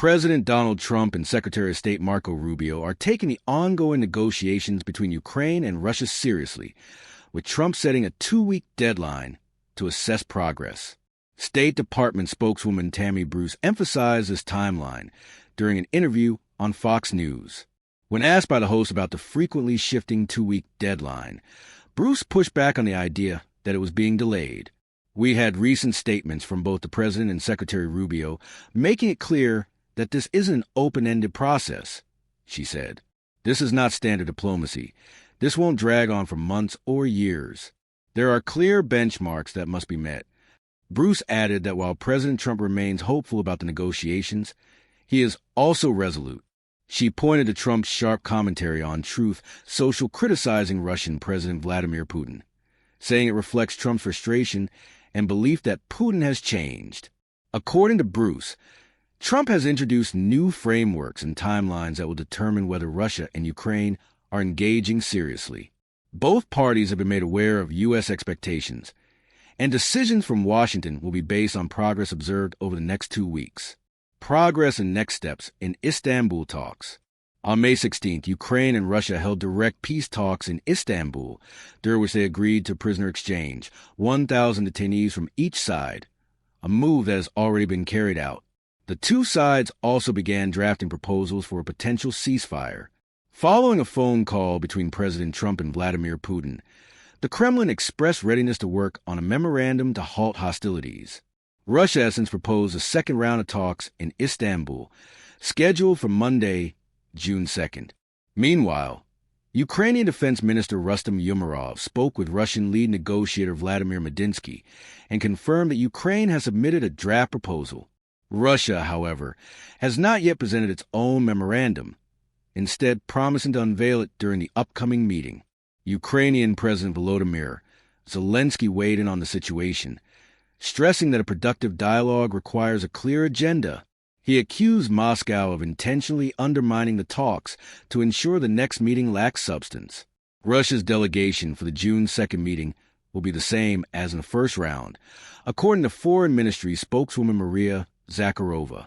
President Donald Trump and Secretary of State Marco Rubio are taking the ongoing negotiations between Ukraine and Russia seriously, with Trump setting a 2-week deadline to assess progress. State Department spokeswoman Tammy Bruce emphasized this timeline during an interview on Fox News. When asked by the host about the frequently shifting 2-week deadline, Bruce pushed back on the idea that it was being delayed. "We had recent statements from both the President and Secretary Rubio making it clear that this isn't an open-ended process," she said. "This is not standard diplomacy. This won't drag on for months or years. There are clear benchmarks that must be met." Bruce added that while President Trump remains hopeful about the negotiations, he is also resolute. She pointed to Trump's sharp commentary on Truth Social criticizing Russian President Vladimir Putin, saying it reflects Trump's frustration and belief that Putin has changed. According to Bruce, Trump has introduced new frameworks and timelines that will determine whether Russia and Ukraine are engaging seriously. Both parties have been made aware of U.S. expectations, and decisions from Washington will be based on progress observed over the next 2 weeks. Progress and next steps in Istanbul talks. On May 16th, Ukraine and Russia held direct peace talks in Istanbul, during which they agreed to prisoner exchange, 1,000 detainees from each side, a move that has already been carried out. The two sides also began drafting proposals for a potential ceasefire. Following a phone call between President Trump and Vladimir Putin, the Kremlin expressed readiness to work on a memorandum to halt hostilities. Russia has since proposed a second round of talks in Istanbul, scheduled for Monday, June 2nd. Meanwhile, Ukrainian Defense Minister Rustem Umerov spoke with Russian lead negotiator Vladimir Medinsky and confirmed that Ukraine has submitted a draft proposal. Russia, however, has not yet presented its own memorandum, instead promising to unveil it during the upcoming meeting. Ukrainian President Volodymyr Zelensky weighed in on the situation, stressing that a productive dialogue requires a clear agenda. He accused Moscow of intentionally undermining the talks to ensure the next meeting lacks substance. Russia's delegation for the June 2nd meeting will be the same as in the first round, according to Foreign Ministry spokeswoman Maria Zakharova.